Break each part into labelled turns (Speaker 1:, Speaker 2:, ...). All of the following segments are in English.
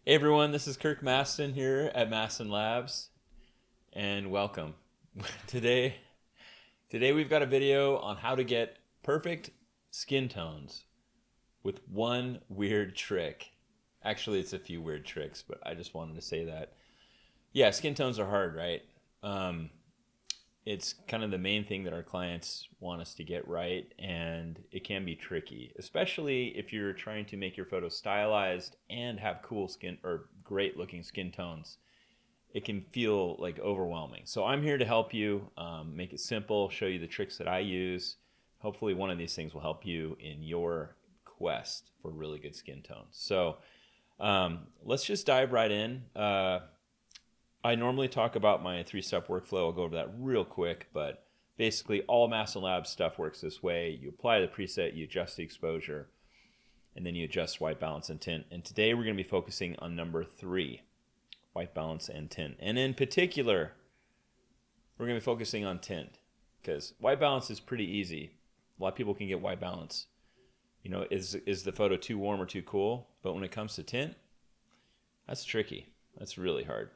Speaker 1: Hey everyone, this is Kirk Mastin here at Mastin Labs, and welcome. Today, today we've got a video on how to get perfect skin tones with one weird trick. Actually, it's a few weird tricks, but I just wanted to say that. Yeah, skin tones are hard, right? Um, it's kind of the main thing that our clients want us to get right, and it can be tricky, especially if you're trying to make your photo stylized and have cool skin or great looking skin tones. It can feel like overwhelming. So I'm here to help you, make it simple, show you the tricks that I use. Hopefully one of these things will help you in your quest for really good skin tones. So let's just dive right in. I normally talk about my three-step workflow. I'll go over that real quick, but basically all Mastin Labs stuff works this way. You apply the preset, you adjust the exposure, and then you adjust white balance and tint. And today we're going to be focusing on number 3, white balance and tint. And in particular, we're going to be focusing on tint because white balance is pretty easy. A lot of people can get white balance. You know, is the photo too warm or too cool? But when it comes to tint, that's tricky. That's really hard.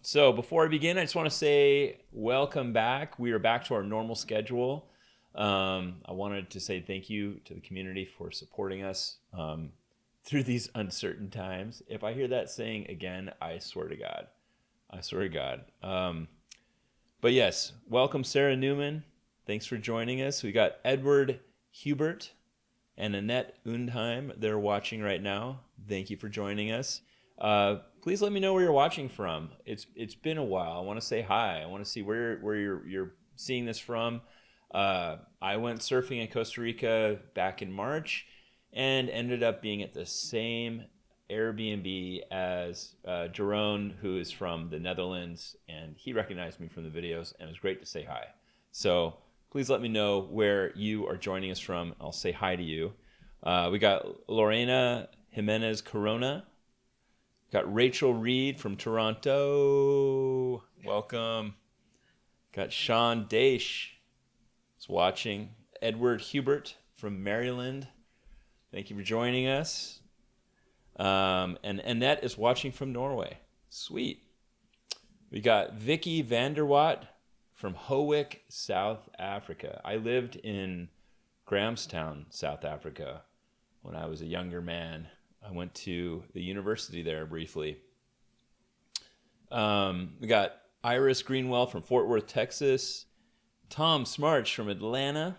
Speaker 1: So before I begin, I just want to say welcome back. We are back to our normal schedule. I wanted to say thank you to the community for supporting us through these uncertain times. If I hear that saying again, I swear to God. I swear to God. But yes, welcome Sarah Newman. Thanks for joining us. We got Edward Hubert and Annette Undheim. They're watching right now. Thank you for joining us. Please let me know where you're watching from. It's been a while. I want to say hi. I want to see where you're seeing this from. I went surfing in Costa Rica back in March and ended up being at the same Airbnb as Jerome, who is from the Netherlands, and he recognized me from the videos, and it was great to say hi. So please let me know where you are joining us from. I'll say hi to you. We got Lorena Jimenez Corona. Got Rachel Reed from Toronto. Welcome. Got Sean Daish is watching. Edward Hubert from Maryland. Thank you for joining us. And Annette is watching from Norway. Sweet. We got Vicky Vanderwatt from Howick, South Africa. I lived in Grahamstown, South Africa when I was a younger man. I went to the university there briefly. We got Iris Greenwell from Fort Worth, Texas. Tom Smarch from Atlanta.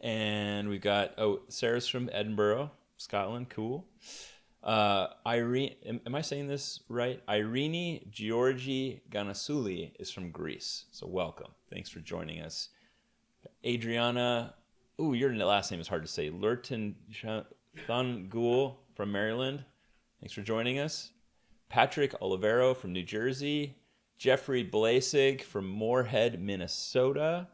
Speaker 1: And we got, Sarah's from Edinburgh, Scotland. Cool. Irene, am I saying this right? Irene Georgi Ganasuli is from Greece. So welcome. Thanks for joining us. Adriana, your last name is hard to say. Lurton Thangul from Maryland. Thanks for joining us. Patrick Olivero from New Jersey. Jeffrey Blasig from Moorhead, Minnesota.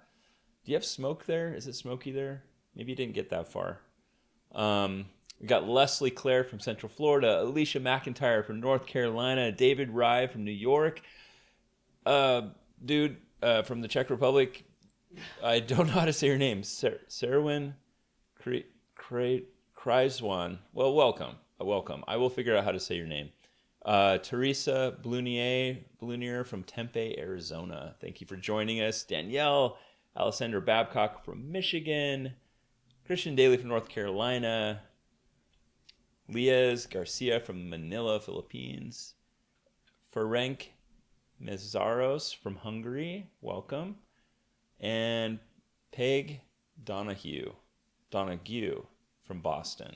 Speaker 1: Do you have smoke there? Is it smoky there? Maybe you didn't get that far. We got Leslie Clare from Central Florida. Alicia McIntyre from North Carolina. David Rye from New York. From the Czech Republic. I don't know how to say your name. Serwin Kreiswan. Well, welcome. Welcome. I will figure out how to say your name. Teresa Blunier from Tempe, Arizona. Thank you for joining us. Danielle Alessandra Babcock from Michigan. Christian Daly from North Carolina. Liaz Garcia from Manila, Philippines. Ferenc Mezaros from Hungary. Welcome. And Peg Donahue from Boston.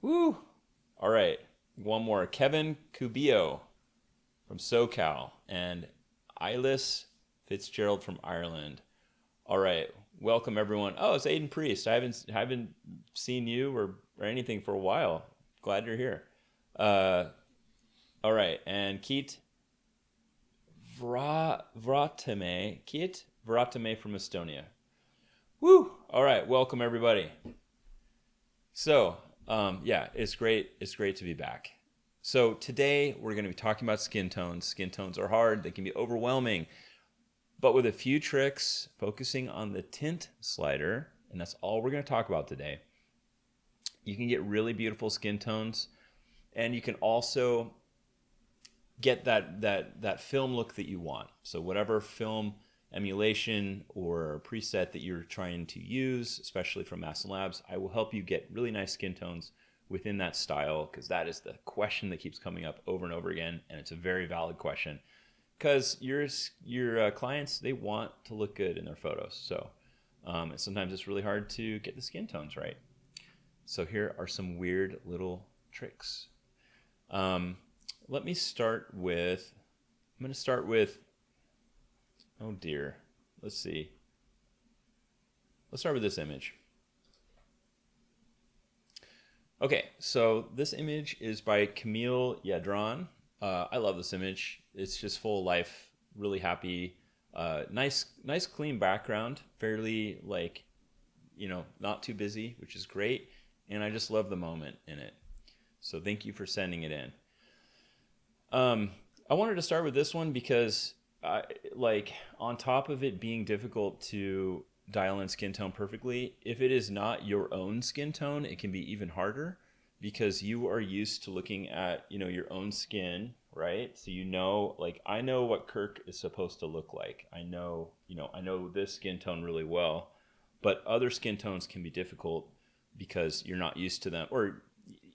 Speaker 1: Woo! All right, one more. Kevin Cubillo from SoCal and Eilis Fitzgerald from Ireland. All right, welcome everyone. Oh, it's Aiden Priest. I haven't seen you or anything for a while. Glad you're here. All right, and Keet Vratame from Estonia. Woo! All right, welcome everybody. So, it's great. It's great to be back. So today we're going to be talking about skin tones. Skin tones are hard. They can be overwhelming. But with a few tricks, focusing on the tint slider, and that's all we're going to talk about today, you can get really beautiful skin tones And you can also get that film look that you want. So whatever film emulation or preset that you're trying to use, especially from Mastin Labs, I will help you get really nice skin tones within that style, because that is the question that keeps coming up over and over again, and it's a very valid question, because your clients, they want to look good in their photos. So and sometimes it's really hard to get the skin tones right. So here are some weird little tricks. Let me start with, I'm going to start with, oh dear, let's see. Let's start with this image. Okay, so this image is by Camille Yadron. I love this image. It's just full of life, really happy, nice clean background, fairly like, you know, not too busy, which is great. And I just love the moment in it. So thank you for sending it in. I wanted to start with this one because like on top of it being difficult to dial in skin tone perfectly, if it is not your own skin tone, it can be even harder, because you are used to looking at, you know, your own skin, right? So you know, like I know what Kirk is supposed to look like. I know, you know, I know this skin tone really well, but other skin tones can be difficult because you're not used to them, or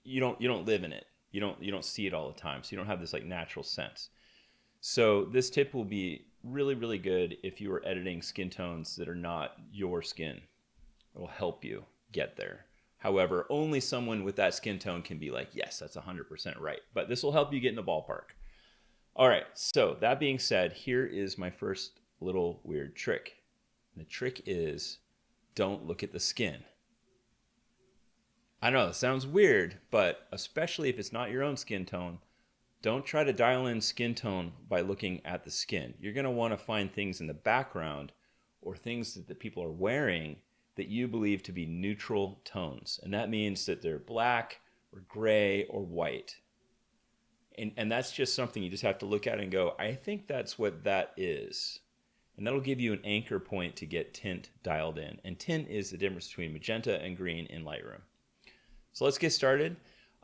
Speaker 1: you don't live in it. You don't see it all the time, so you don't have this like natural sense. So this tip will be really, really good if you are editing skin tones that are not your skin. It will help you get there. However, only someone with that skin tone can be like, yes, that's 100% right. But this will help you get in the ballpark. All right, so that being said, here is my first little weird trick. The trick is, don't look at the skin. I know it sounds weird, but especially if it's not your own skin tone, don't try to dial in skin tone by looking at the skin. You're going to want to find things in the background or things that the people are wearing that you believe to be neutral tones. And that means that they're black or gray or white. And that's just something you just have to look at and go, I think that's what that is. And that'll give you an anchor point to get tint dialed in. And tint is the difference between magenta and green in Lightroom. So let's get started.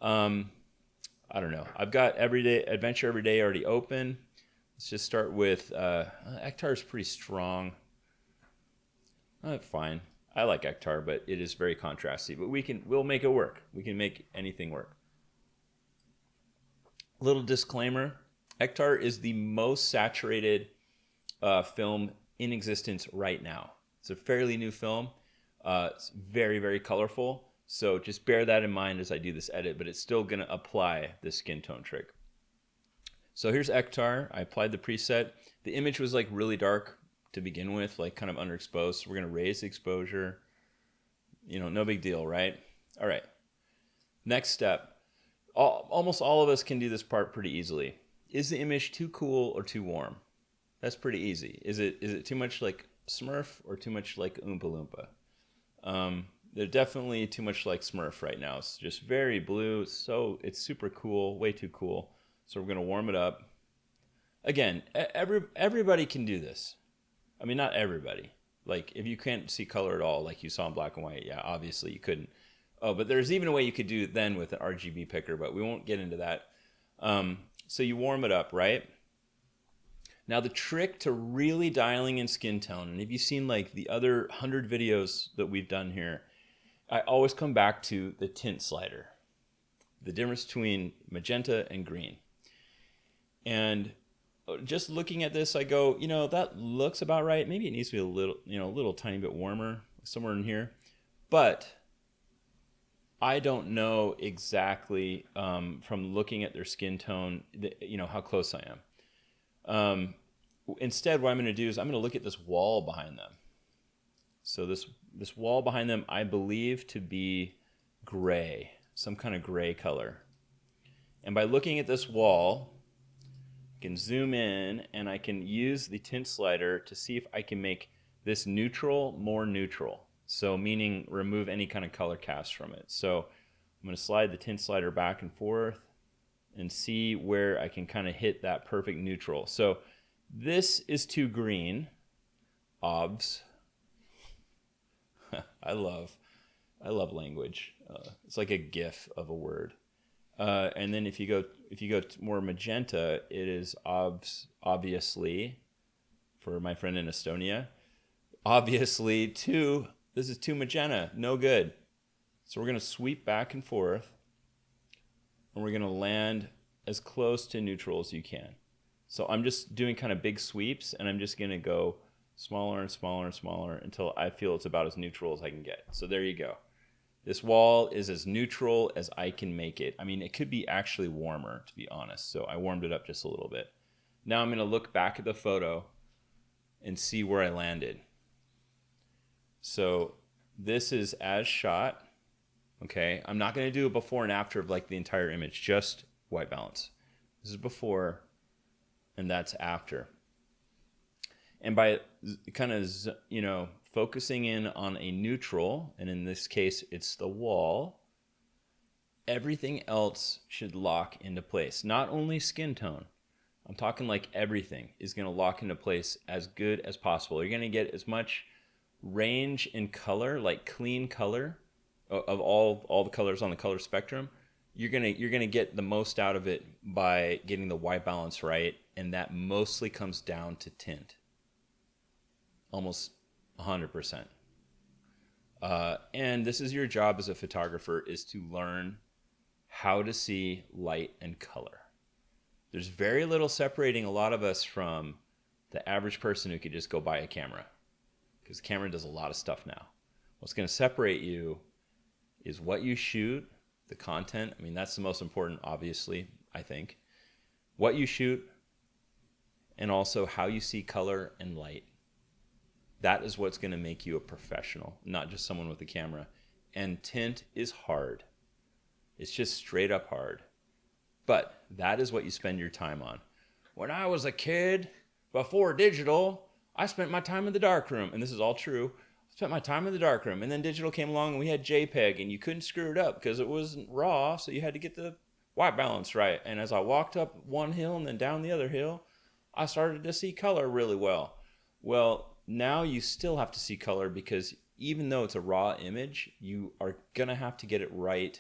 Speaker 1: I don't know. I've got Adventure Every Day already open. Let's just start with, Ektar is pretty strong. Fine. I like Ektar, but it is very contrasty. But we'll make it work. We can make anything work. Little disclaimer: Ektar is the most saturated film in existence right now. It's a fairly new film. It's very, very colorful. So just bear that in mind as I do this edit, but it's still going to apply this skin tone trick. So here's Ektar. I applied the preset. The image was like really dark to begin with, like kind of underexposed. So we're going to raise the exposure. You know, no big deal, right? All right. Next step. Almost all of us can do this part pretty easily. Is the image too cool or too warm? That's pretty easy. Is it too much like Smurf or too much like Oompa Loompa? They're definitely too much like Smurf right now. It's just very blue. So it's super cool, way too cool. So we're going to warm it up. Again, everybody can do this. I mean, not everybody. Like if you can't see color at all, like you saw in black and white, yeah, obviously you couldn't. Oh, but there's even a way you could do it then with an RGB picker, but we won't get into that. So you warm it up, right? Now the trick to really dialing in skin tone, and if you've seen like the other 100 videos that we've done here, I always come back to the tint slider, the difference between magenta and green. And just looking at this, I go, you know, that looks about right. Maybe it needs to be a little, you know, a little tiny bit warmer somewhere in here. But I don't know exactly from looking at their skin tone, you know, how close I am. Instead, what I'm going to do is I'm going to look at this wall behind them. So this wall behind them, I believe to be gray, some kind of gray color. And by looking at this wall, I can zoom in and I can use the tint slider to see if I can make this neutral more neutral. So meaning remove any kind of color cast from it. So I'm going to slide the tint slider back and forth and see where I can kind of hit that perfect neutral. So this is too green, obvs. I love language. It's like a GIF of a word. And then if you go more magenta, it is obviously, for my friend in Estonia, obviously this is too magenta, no good. So we're going to sweep back and forth, and we're going to land as close to neutral as you can. So I'm just doing kind of big sweeps, and I'm just going to go smaller and smaller and smaller until I feel it's about as neutral as I can get. So there you go. This wall is as neutral as I can make it. I mean, it could be actually warmer, to be honest. So I warmed it up just a little bit. Now I'm going to look back at the photo and see where I landed. So this is as shot. Okay, I'm not going to do a before and after of like the entire image, just white balance. This is before, and that's after. And by kind of, focusing in on a neutral, and in this case, it's the wall, everything else should lock into place. Not only skin tone, I'm talking like everything is going to lock into place as good as possible. You're going to get as much range in color, like clean color, of all the colors on the color spectrum. You're gonna get the most out of it by getting the white balance right, and that mostly comes down to tint. Almost 100%. And this is your job as a photographer, is to learn how to see light and color. There's very little separating a lot of us from the average person who could just go buy a camera, because the camera does a lot of stuff now. What's going to separate you is what you shoot, the content. I mean, that's the most important, obviously, I think. What you shoot, and also how you see color and light. That is what's going to make you a professional, not just someone with a camera. And tint is hard. It's just straight up hard. But that is what you spend your time on. When I was a kid, before digital, I spent my time in the darkroom. And this is all true. I spent my time in the darkroom. And then digital came along and we had JPEG, and you couldn't screw it up because it wasn't raw. So you had to get the white balance right. And as I walked up one hill and then down the other hill, I started to see color really well. Well, now you still have to see color, because even though it's a raw image, you are going to have to get it right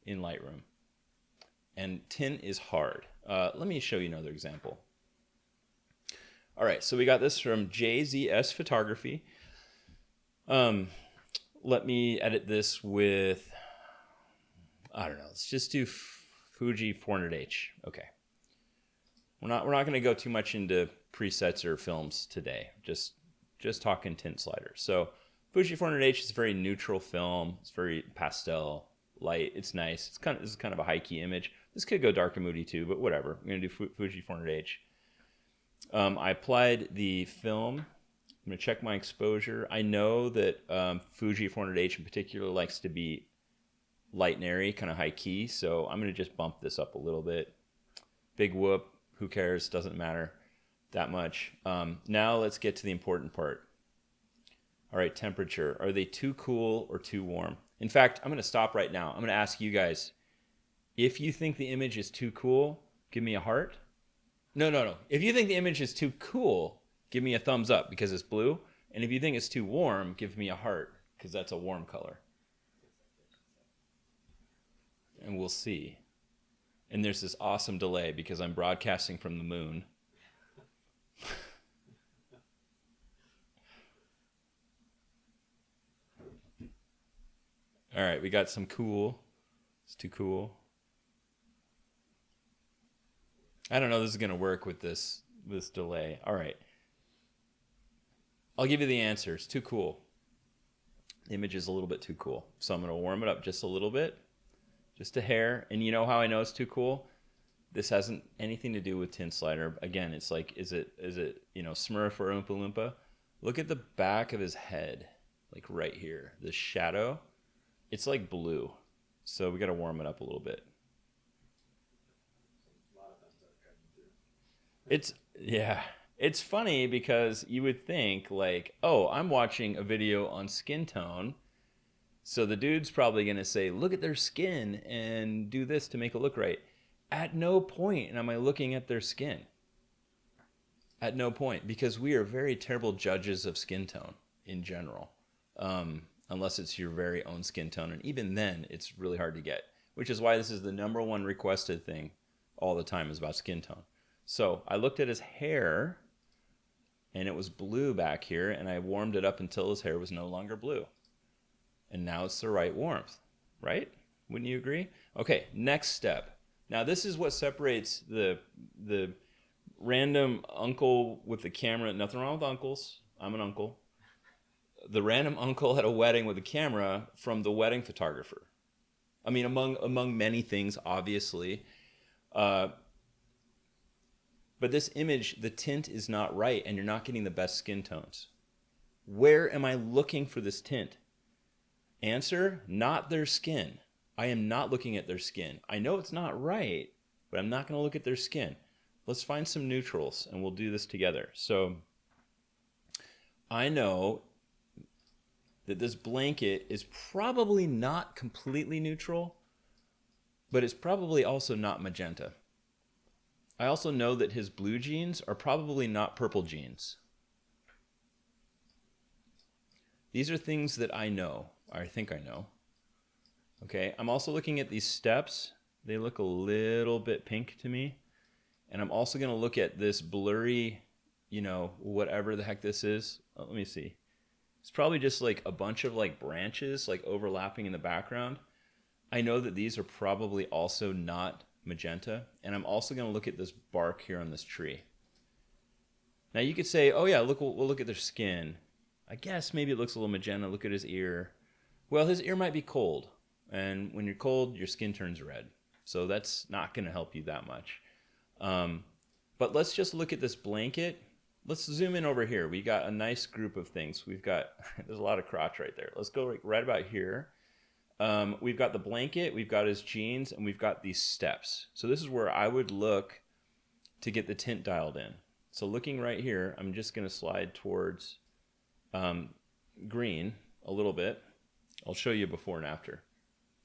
Speaker 1: in Lightroom. And tint is hard. Let me show you another example. All right, so we got this from JZS Photography. Let me edit this with, I don't know, let's just do Fuji 400H. Okay. We're not going to go too much into presets or films today. Just talking tint sliders. So Fuji 400H is a very neutral film. It's very pastel, light. It's nice. This is kind of a high key image. This could go dark and moody too, but whatever. I'm going to do Fuji 400H. I applied the film. I'm going to check my exposure. I know that Fuji 400H in particular likes to be light and airy, kind of high key. So I'm going to just bump this up a little bit. Big whoop. Who cares? Doesn't matter that much. Now let's get to the important part. All right, temperature. Are they too cool or too warm? In fact, I'm going to stop right now. I'm going to ask you guys, if you think the image is too cool, give me a heart. No. If you think the image is too cool, give me a thumbs up because it's blue. And if you think it's too warm, give me a heart because that's a warm color. And we'll see. And there's this awesome delay because I'm broadcasting from the moon. All right, we got some cool. It's too cool. I don't know if this is going to work with this delay. All right. I'll give you the answer. It's too cool. The image is a little bit too cool. So I'm going to warm it up just a little bit. Just a hair. And you know how I know it's too cool? This hasn't anything to do with tint slider. Again, it's like, is it Smurf or Oompa Loompa? Look at the back of his head, like right here. The shadow, it's like blue. So we got to warm it up a little bit. It's funny because you would think like, oh, I'm watching a video on skin tone. So the dude's probably going to say, look at their skin and do this to make it look right. At no point am I looking at their skin. At no point, because we are very terrible judges of skin tone in general, unless it's your very own skin tone. And even then, it's really hard to get. which is why this is the #1 requested thing all the time, is about skin tone. So I looked at his hair, and it was blue back here, and I warmed it up until his hair was no longer blue. And now it's the right warmth, right? Wouldn't you agree? Okay, next step. Now this is what separates the random uncle with the camera. Nothing wrong with uncles. I'm an uncle. The random uncle at a wedding with a camera from the wedding photographer. I mean, among many things, obviously. But this image, the tint is not right, and you're not getting the best skin tones. Where am I looking for this tint? Answer, not their skin. I am not looking at their skin. I know it's not right, but I'm not going to look at their skin. Let's find some neutrals, and we'll do this together. So I know that this blanket is probably not completely neutral, but it's probably also not magenta. I also know that his blue jeans are probably not purple jeans. These are things that I know, or I think I know. Okay, I'm also looking at these steps. They look a little bit pink to me. And I'm also going to look at this blurry, whatever the heck this is. Oh, let me see. It's probably just like a bunch of like branches like overlapping in the background. I know that these are probably also not magenta. And I'm also going to look at this bark here on this tree. Now you could say, oh yeah, we'll look at their skin. I guess maybe it looks a little magenta. Look at his ear. Well, his ear might be cold. And when you're cold, your skin turns red. So that's not going to help you that much. But let's just look at this blanket. Let's zoom in over here. We got a nice group of things. We've got, there's a lot of crotch right there. Let's go right about here. We've got the blanket, we've got his jeans, and we've got these steps. So this is where I would look to get the tint dialed in. So looking right here, I'm just going to slide towards green a little bit. I'll show you before and after.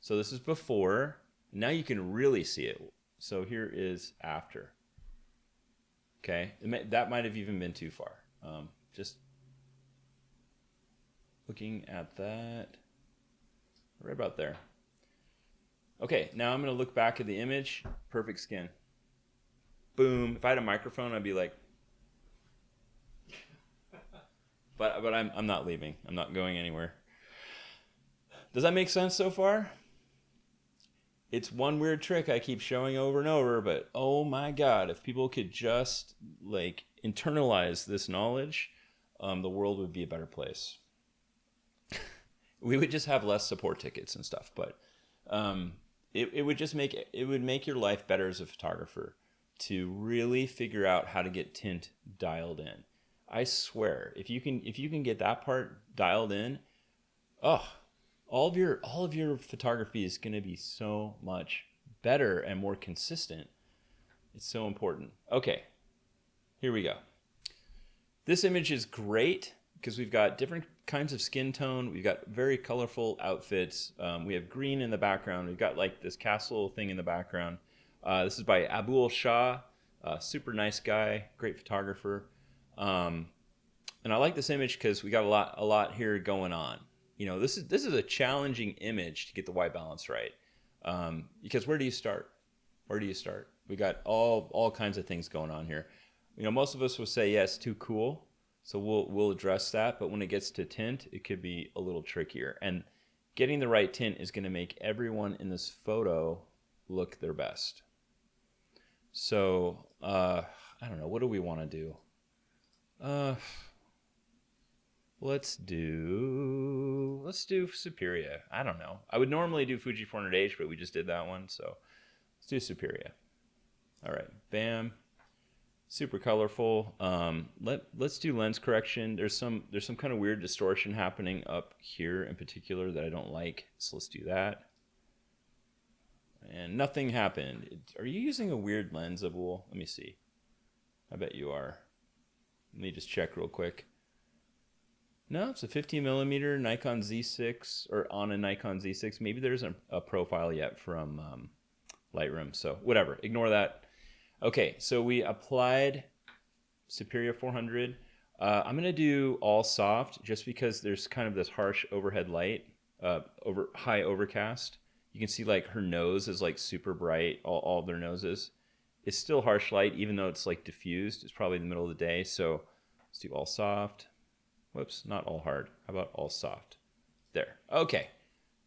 Speaker 1: So this is before. Now you can really see it. So here is after. Okay, that might have even been too far. Just looking at that, right about there. Okay, now I'm going to look back at the image. Perfect skin. Boom. If I had a microphone, I'd be like, but I'm not leaving. I'm not going anywhere. Does that make sense so far? It's one weird trick I keep showing over and over, but oh my God, if people could just like internalize this knowledge, the world would be a better place. We would just have less support tickets and stuff, but it would just make your life better as a photographer to really figure out how to get tint dialed in. I swear, if you can get that part dialed in, oh. All of your photography is going to be so much better and more consistent. It's so important. Okay, here we go. This image is great because we've got different kinds of skin tone. We've got very colorful outfits. We have green in the background. We've got like this castle thing in the background. This is by Abul Shah, super nice guy, great photographer. And I like this image because we got a lot here going on. This is a challenging image to get the white balance right, because where do you start? We got all kinds of things going on here. Most of us will say, yes, too cool, so we'll address that. But when it gets to tint, it could be a little trickier. And getting the right tint is going to make everyone in this photo look their best. So I don't know. What do we want to do? Let's do Superia. I don't know. I would normally do Fuji 400H, but we just did that one, so let's do Superia. All right, bam. Super colorful. Let's do lens correction. There's some kind of weird distortion happening up here in particular that I don't like, so let's do that. And nothing happened. Are you using a weird lens, Abul? Let me see. I bet you are. Let me just check real quick. No, it's a 50mm Nikon Z6, or on a Nikon Z6. Maybe there's a profile yet from Lightroom, so whatever. Ignore that. Okay, so we applied Superia 400. I'm going to do all soft just because there's kind of this harsh overhead light, high overcast, You can see like her nose is like super bright, all of their noses. It's still harsh light, even though it's like diffused. It's probably in the middle of the day. So let's do all soft. Whoops, not all hard. How about all soft? There. Okay.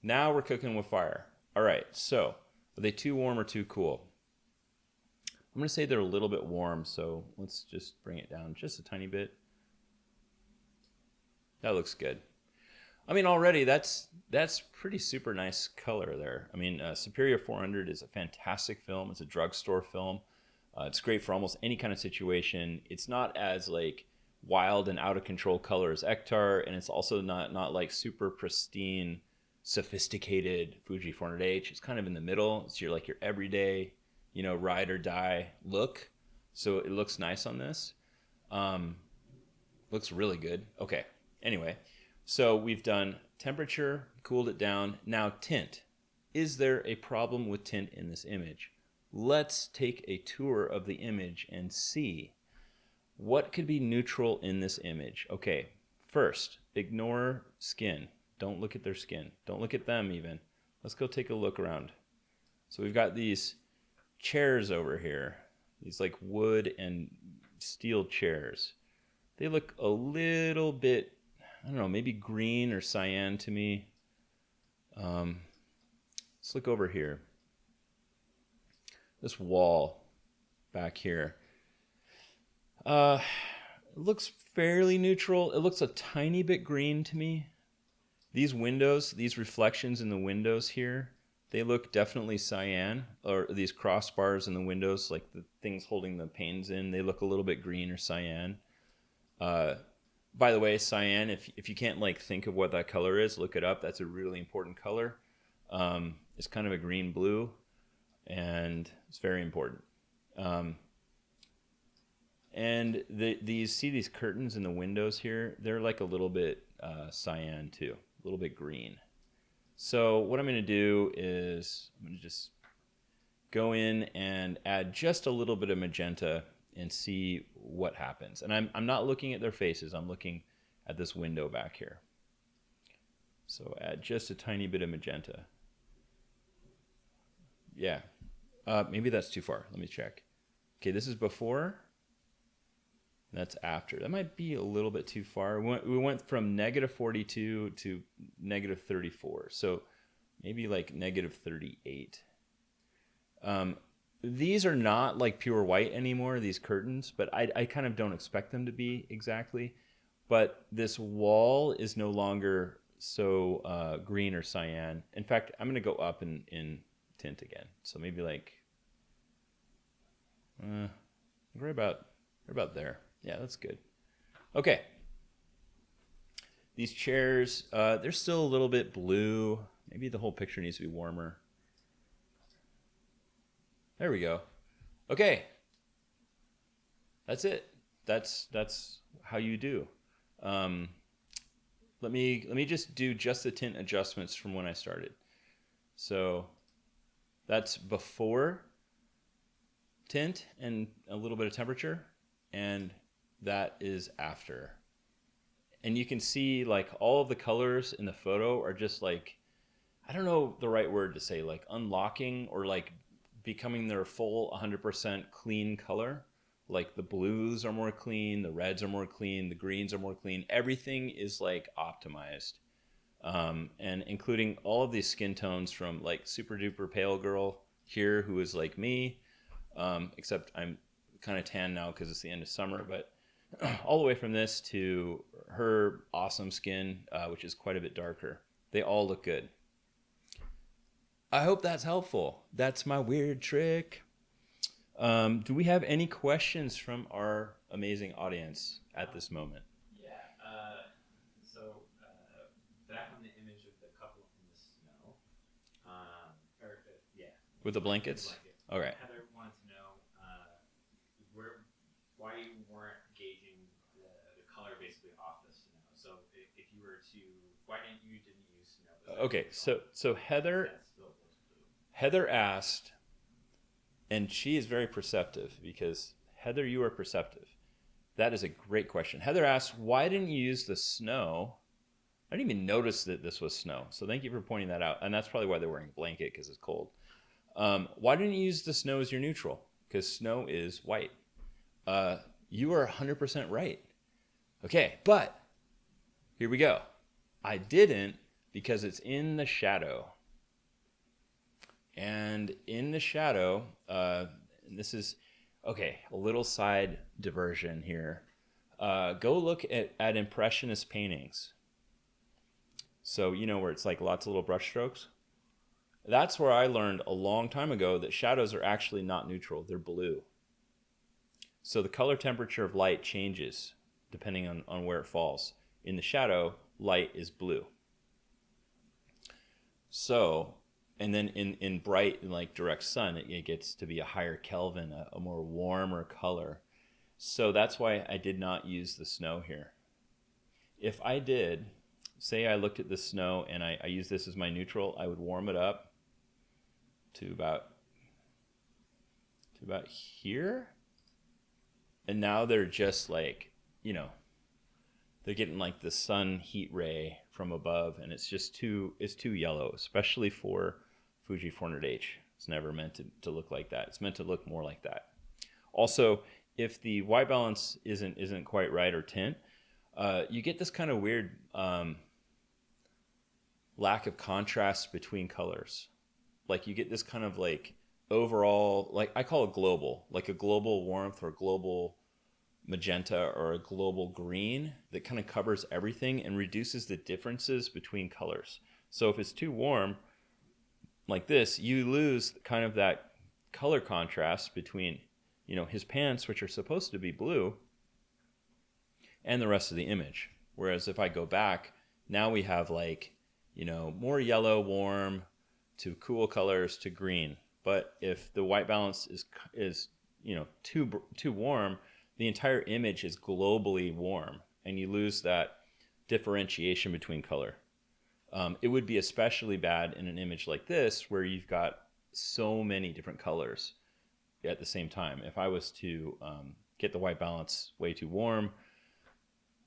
Speaker 1: Now we're cooking with fire. All right. So are they too warm or too cool? I'm going to say they're a little bit warm. So let's just bring it down just a tiny bit. That looks good. I mean, already that's pretty super nice color there. I mean, Superia 400 is a fantastic film. It's a drugstore film. It's great for almost any kind of situation. It's not as like wild and out of control color as Ektar, and it's also not like super pristine, sophisticated Fuji 400H. It's kind of in the middle. It's your like your everyday, you know, ride or die look. So it looks nice on this. Looks really good. Okay. Anyway, so we've done temperature, cooled it down. Now tint. Is there a problem with tint in this image? Let's take a tour of the image and see what could be neutral in this image. Okay, first, ignore skin. Don't look at their skin. Don't look at them even. Let's go take a look around. So we've got these chairs over here. These like wood and steel chairs. They look a little bit, I don't know, maybe green or cyan to me. Let's look over here. This wall back here. It looks fairly neutral. It looks a tiny bit green to me. These windows, these reflections in the windows here, they look definitely cyan, or these crossbars in the windows, like the things holding the panes in, they look a little bit green or cyan. By the way, cyan, if you can't like think of what that color is, look it up. That's a really important color. It's kind of a green blue, and it's very important. And these curtains in the windows here, they're like a little bit cyan too, a little bit green. So what I'm going to do is I'm going to just go in and add just a little bit of magenta and see what happens. And I'm not looking at their faces. I'm looking at this window back here. So add just a tiny bit of magenta. Yeah, maybe that's too far. Let me check. Okay, this is before. That's after. That might be a little bit too far. We went from -42 to -34. So maybe like -38. These are not like pure white anymore, these curtains, but I kind of don't expect them to be exactly. But this wall is no longer so green or cyan. In fact, I'm going to go up in tint again. So maybe like right about there. Yeah, that's good. Okay. These chairs, they're still a little bit blue. Maybe the whole picture needs to be warmer. There we go. Okay. That's it. That's how you do. Let me just do just the tint adjustments from when I started. So that's before tint and a little bit of temperature, and that is after. And you can see like all of the colors in the photo are just like, I don't know the right word to say, like unlocking or like becoming their full 100% clean color. Like the blues are more clean, the reds are more clean, the greens are more clean. Everything is like optimized. And including all of these skin tones from like super duper pale girl here who is like me, except I'm kind of tan now because it's the end of summer, but all the way from this to her awesome skin, which is quite a bit darker. They all look good. I hope that's helpful. That's my weird trick. Do we have any questions from our amazing audience at this moment?
Speaker 2: Yeah. Back on the image of the couple in the snow. Yeah.
Speaker 1: With the blankets?
Speaker 2: Blanket.
Speaker 1: Okay.
Speaker 2: Heather wanted to know why you weren't gauging the color basically off the snow. So if you were to, why didn't you use snow?
Speaker 1: Okay. So Heather asked, and she is very perceptive because Heather, you are perceptive. That is a great question. Heather asked, why didn't you use the snow? I didn't even notice that this was snow. So thank you for pointing that out. And that's probably why they're wearing a blanket, because it's cold. Why didn't you use the snow as your neutral? Because snow is white. You are 100% right. Okay, but here we go. I didn't because it's in the shadow. And in the shadow, and this is, okay, a little side diversion here. Go look at Impressionist paintings. So, you know, where it's like lots of little brush strokes. That's where I learned a long time ago that shadows are actually not neutral, they're blue. So the color temperature of light changes depending on where it falls. In the shadow, light is blue. So, and then in bright and like direct sun, it gets to be a higher Kelvin, a more warmer color. So that's why I did not use the snow here. If I did, say I looked at the snow and I used this as my neutral, I would warm it up to about here. And now they're just like, you know, they're getting like the sun heat ray from above, and it's too yellow, especially for Fuji 400H. It's never meant to look like that. It's meant to look more like that. Also, if the white balance isn't quite right, or tint, you get this kind of weird lack of contrast between colors. Like you get this kind of like overall, like I call it global, like a global warmth or global magenta or a global green that kind of covers everything and reduces the differences between colors. So if it's too warm like this, you lose kind of that color contrast between, you know, his pants, which are supposed to be blue, and the rest of the image. Whereas if I go back, now we have like, you know, more yellow, warm, to cool colors, to green. But if the white balance is you know, too warm, the entire image is globally warm, and you lose that differentiation between color. It would be especially bad in an image like this, where you've got so many different colors at the same time. If I was to get the white balance way too warm,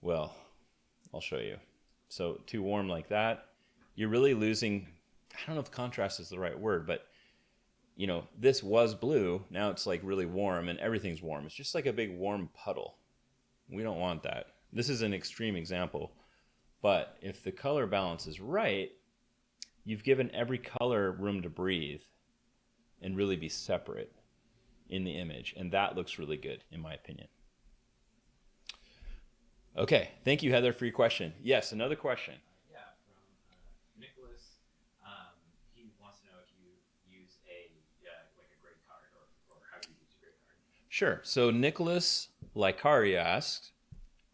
Speaker 1: well, I'll show you. So too warm like that, you're really losing, I don't know if contrast is the right word, but you know, this was blue, now it's like really warm and everything's warm. It's just like a big warm puddle. We don't want that. This is an extreme example, but if the color balance is right, you've given every color room to breathe and really be separate in the image, and that looks really good in my opinion. Okay, thank you, Heather, for your question. Yes, another question.
Speaker 2: Yeah, from Nicholas. He wants to know if you use like a gray card, or how you use a gray card.
Speaker 1: Sure. So Nicholas Lycaria asks,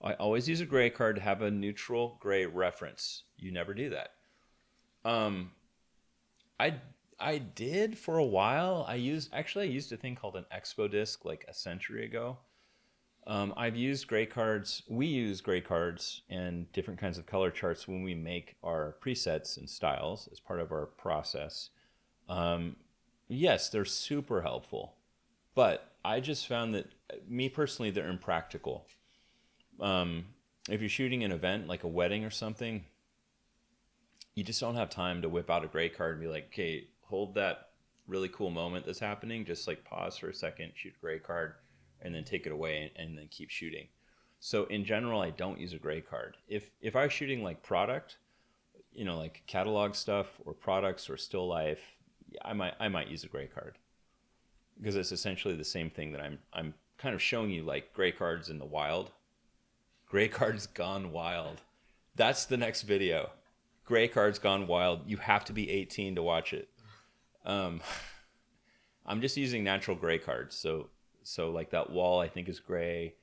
Speaker 1: I always use a gray card to have a neutral gray reference. You never do that. I did for a while. I used a thing called an Expo disc like a century ago. I've used gray cards. We use gray cards and different kinds of color charts when we make our presets and styles as part of our process. Yes, they're super helpful, but I just found that, me personally, they're impractical. If you're shooting an event like a wedding or something, you just don't have time to whip out a gray card and be like, okay, hold that really cool moment that's happening, just like pause for a second, shoot a gray card, and then take it away and then keep shooting. So in general, I don't use a gray card. If I was shooting like product, you know, like catalog stuff or products or still life, I might use a gray card, because it's essentially the same thing that I'm kind of showing you, like gray cards in the wild. Gray cards gone wild. That's the next video. Gray cards gone wild. You have to be 18 to watch it. I'm just using natural gray cards. So like that wall, I think, is gray.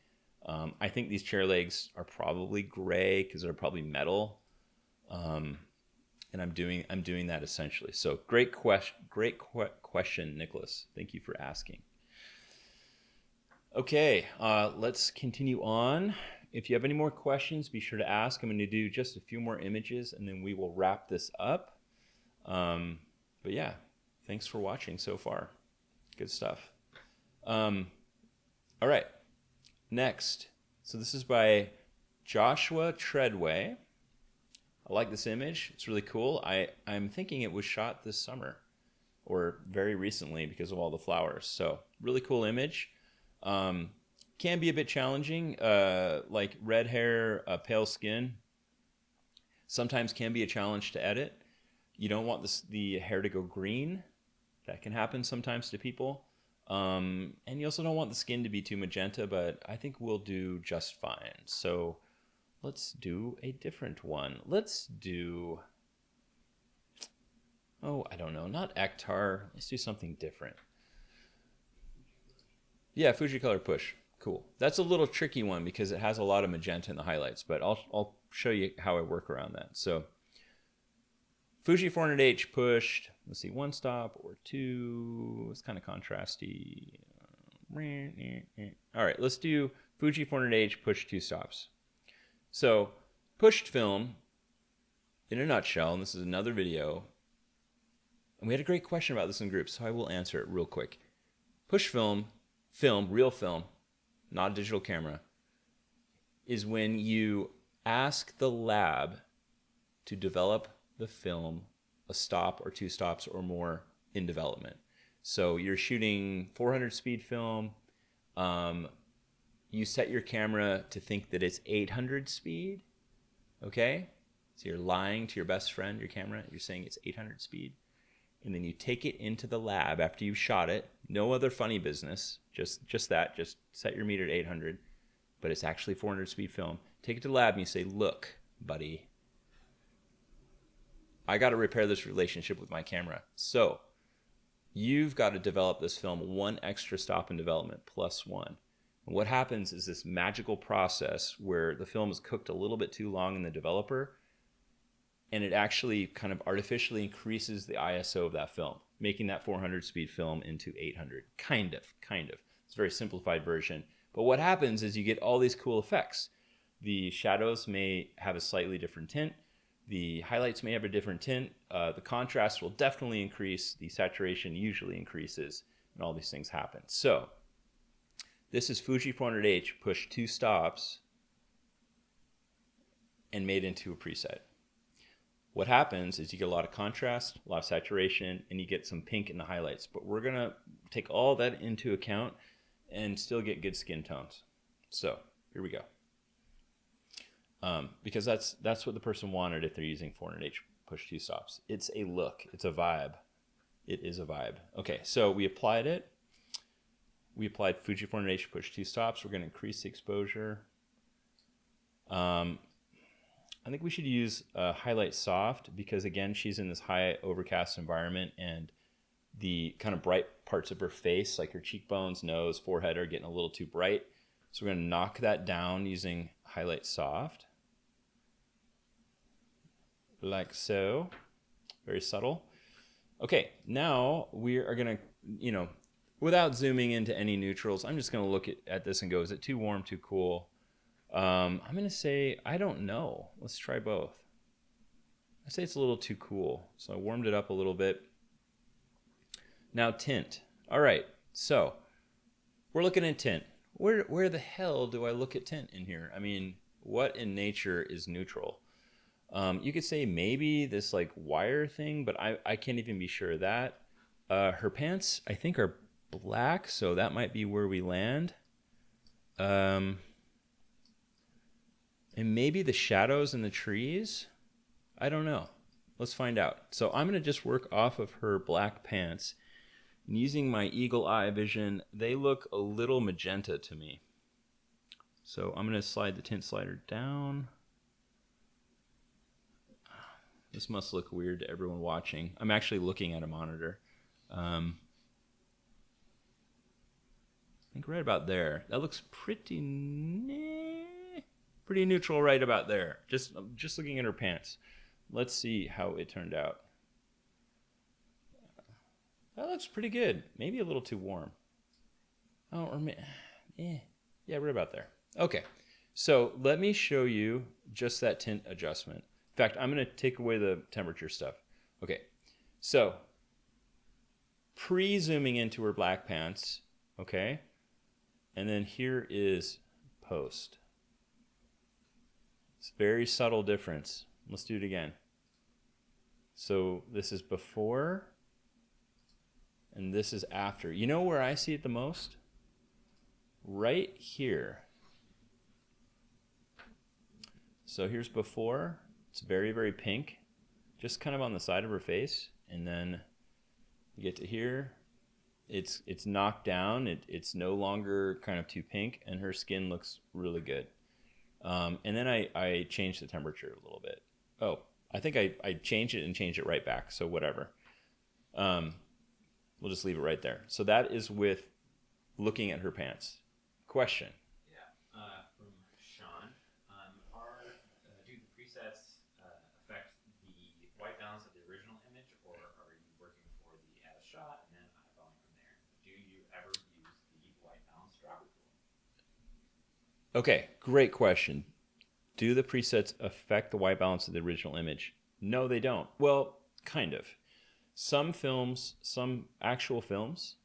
Speaker 1: I think these chair legs are probably gray because they're probably metal. And I'm doing that essentially. So great question, Nicholas. Thank you for asking. Okay, let's continue on. If you have any more questions, be sure to ask. I'm going to do just a few more images, and then we will wrap this up. But yeah, thanks for watching so far. Good stuff. All right, next. So this is by Joshua Treadway. I like this image. It's really cool. I'm thinking it was shot this summer or very recently because of all the flowers. So really cool image. Can be a bit challenging, like red hair, pale skin. Sometimes can be a challenge to edit. You don't want the hair to go green. That can happen sometimes to people. And you also don't want the skin to be too magenta, but I think we'll do just fine. So let's do a different one. Let's do, oh, I don't know, not Ektar. Let's do something different. Yeah, Fuji color push. Cool. That's a little tricky one because it has a lot of magenta in the highlights, but I'll show you how I work around that. So Fuji 400H pushed, let's see, 1 stop or 2. It's kind of contrasty. All right, let's do Fuji 400H push 2 stops. So pushed film, in a nutshell, and this is another video, and we had a great question about this in groups, so I will answer it real quick. Push film, real film, not a digital camera, is when you ask the lab to develop the film a stop or 2 stops or more in development. So you're shooting 400 speed film. You set your camera to think that it's 800 speed. Okay? So you're lying to your best friend, your camera. You're saying it's 800 speed. And then you take it into the lab after you've shot it. No other funny business. Just that. Just set your meter at 800. But it's actually 400 speed film. Take it to the lab and you say, look, buddy, I got to repair this relationship with my camera. So you've got to develop this film 1 extra stop in development plus 1. And what happens is this magical process where the film is cooked a little bit too long in the developer, and it actually kind of artificially increases the ISO of that film, making that 400 speed film into 800. Kind of. It's a very simplified version. But what happens is you get all these cool effects. The shadows may have a slightly different tint. The highlights may have a different tint. The contrast will definitely increase. The saturation usually increases, and all these things happen. So this is Fuji 400H push 2 stops and made into a preset. What happens is you get a lot of contrast, a lot of saturation, and you get some pink in the highlights. But we're going to take all that into account and still get good skin tones. So here we go. Because that's what the person wanted if they're using 400H push 2 stops. It's a look. It's a vibe. It is a vibe. Okay, so we applied it. We applied Fuji 400H push 2 stops. We're going to increase the exposure. I think we should use highlight soft because, again, she's in this high overcast environment and the kind of bright parts of her face, like her cheekbones, nose, forehead, are getting a little too bright. So we're going to knock that down using highlight soft. Like so. Very subtle. Okay, now we are going to, without zooming into any neutrals, I'm just going to look at this and go, is it too warm, too cool? I'm going to say, I don't know. Let's try both. I say it's a little too cool. So I warmed it up a little bit. Now tint. All right, so we're looking at tint. Where the hell do I look at tint in here? I mean, what in nature is neutral? You could say maybe this like wire thing, but I can't even be sure of that. Her pants, I think, are black, so that might be where we land. And maybe the shadows in the trees? I don't know. Let's find out. So I'm going to just work off of her black pants. And using my eagle eye vision, they look a little magenta to me. So I'm going to slide the tint slider down. This must look weird to everyone watching. I'm actually looking at a monitor. I think right about there. That looks pretty neutral right about there. Just looking at her pants. Let's see how it turned out. That looks pretty good. Maybe a little too warm. Oh, or yeah, right about there. Okay, so let me show you just that tint adjustment. In fact, I'm going to take away the temperature stuff. Okay, so pre-zooming into her black pants, okay, and then here is post. It's a very subtle difference. Let's do it again. So this is before, and this is after. You know where I see it the most? Right here. So here's before. It's very, very pink, just kind of on the side of her face. And then you get to here. It's knocked down. It's no longer kind of too pink, and her skin looks really good. And then I changed the temperature a little bit. Oh, I think I changed it and changed it right back. So whatever. We'll just leave it right there. So that is with looking at her pants. Question.
Speaker 2: From Sean, do the presets affect the white balance of the original image, or are you working for the add a shot and then eyeballing from there? Do you ever use the white balance dropper tool?
Speaker 1: Okay, great question. Do the presets affect the white balance of the original image? No, they don't. Well, kind of. Some films, some actual films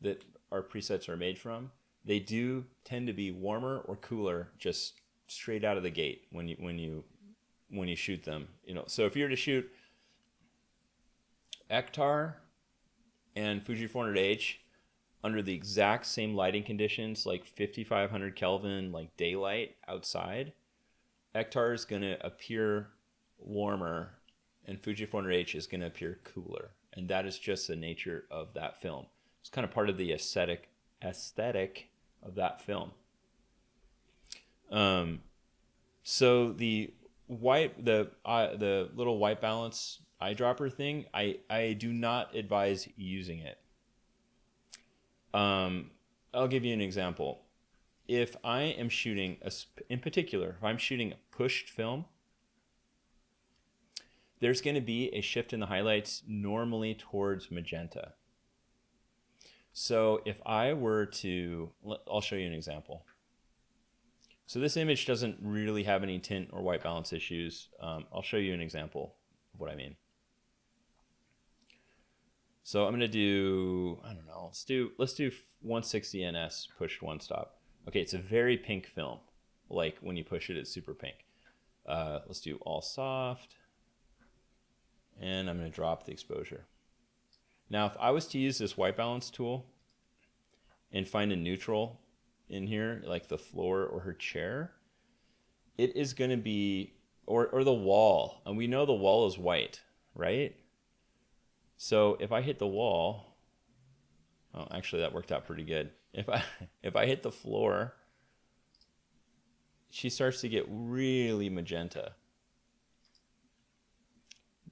Speaker 1: that our presets are made from, they do tend to be warmer or cooler just straight out of the gate when you shoot them. You know, so if you were to shoot Ektar and Fuji 400H under the exact same lighting conditions, like 5500 Kelvin, like daylight outside, Ektar is going to appear warmer and Fuji 400H is going to appear cooler. And that is just the nature of that film. It's kind of part of the aesthetic of that film. So the little white balance eyedropper thing, I do not advise using it. I'll give you an example. If I am shooting, in particular, if I'm shooting a pushed film, there's going to be a shift in the highlights normally towards magenta. So if I were to, I'll show you an example. So this image doesn't really have any tint or white balance issues. I'll show you an example of what I mean. So I'm going to do, I don't know, let's do 160 NS pushed one stop. Okay, it's a very pink film. Like when you push it, it's super pink. Let's do all soft. And I'm going to drop the exposure. Now, if I was to use this white balance tool and find a neutral in here, like the floor or her chair, it is going to be, or the wall. And we know the wall is white, right? So if I hit the wall, oh, actually that worked out pretty good. If I hit the floor, she starts to get really magenta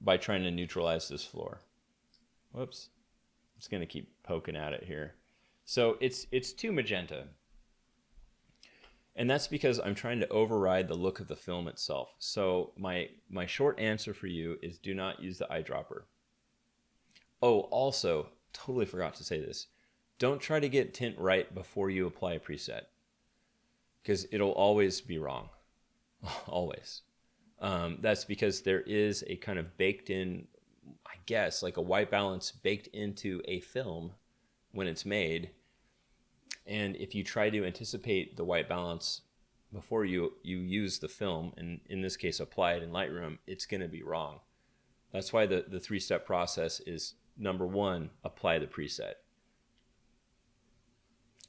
Speaker 1: by trying to neutralize this floor. Whoops. I'm just going to keep poking at it here. So it's too magenta. And that's because I'm trying to override the look of the film itself. So my short answer for you is do not use the eyedropper. Oh, also, totally forgot to say this. Don't try to get tint right before you apply a preset, because it'll always be wrong. Always. That's because there is a kind of baked in, I guess, like a white balance baked into a film when it's made. And if you try to anticipate the white balance before you use the film, and in this case apply it in Lightroom, it's going to be wrong. That's why the three-step process is, number one, apply the preset.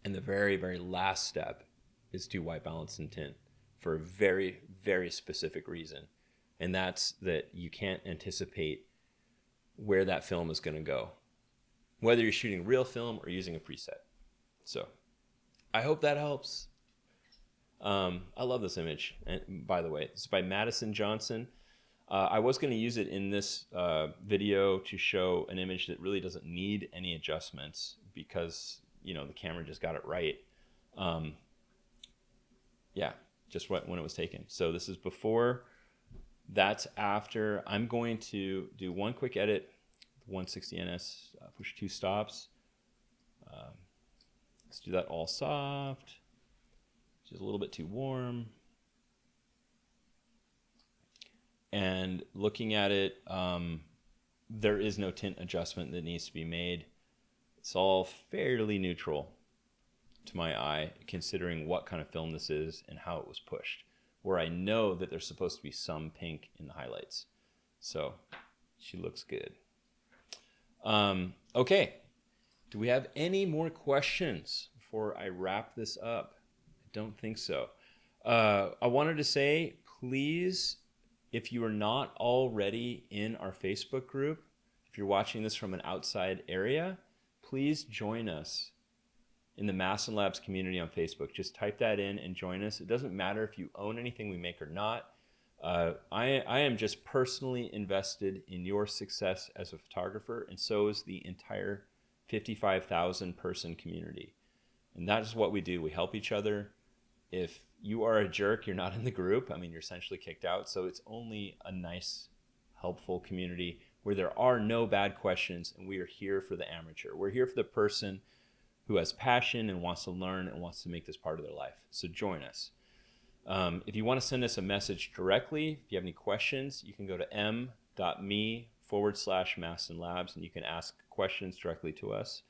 Speaker 1: And the very, very last step is do white balance and tint for a very, very specific reason. And that's that you can't anticipate where that film is going to go, whether you're shooting real film or using a preset. So I hope that helps. I love this image. And by the way, it's by Madison Johnson. I was going to use it in this video to show an image that really doesn't need any adjustments because, you know, the camera just got it right. Yeah, just when it was taken. So this is before, that's after. I'm going to do one quick edit, 160 NS, push 2 stops. Let's do that all soft, which is a little bit too warm. And looking at it, there is no tint adjustment that needs to be made. It's all fairly neutral to my eye, considering what kind of film this is and how it was pushed. where I know that there's supposed to be some pink in the highlights. So she looks good. Okay. Do we have any more questions before I wrap this up? I don't think so. I wanted to say, please, if you are not already in our Facebook group, if you're watching this from an outside area, please join us in the Mastin Labs community on Facebook. Just type that in and join us. It doesn't matter if you own anything we make or not. I am just personally invested in your success as a photographer, and so is the entire 55,000 person community. And that is what we do. We help each other. If you are a jerk, you're not in the group. I mean, you're essentially kicked out. So it's only a nice, helpful community where there are no bad questions, and we are here for the amateur. We're here for the person who has passion and wants to learn and wants to make this part of their life. So join us. If you want to send us a message directly, if you have any questions, you can go to m.me/Mastin Labs, and you can ask questions directly to us.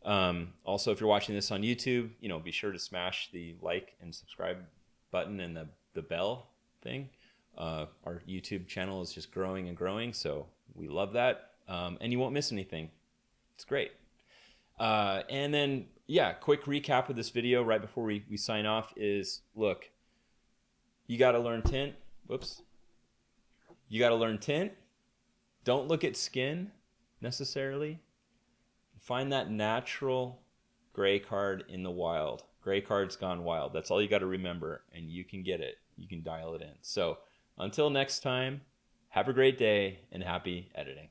Speaker 1: Also, if you're watching this on YouTube, be sure to smash the like and subscribe button and the bell thing. Our YouTube channel is just growing and growing, so we love that. And you won't miss anything. It's great. And then, quick recap of this video right before we sign off is, look, you got to learn tint. Whoops. You got to learn tint. Don't look at skin necessarily. Find that natural gray card in the wild. Gray card's gone wild. That's all you got to remember, and you can get it. You can dial it in. So until next time, have a great day and happy editing.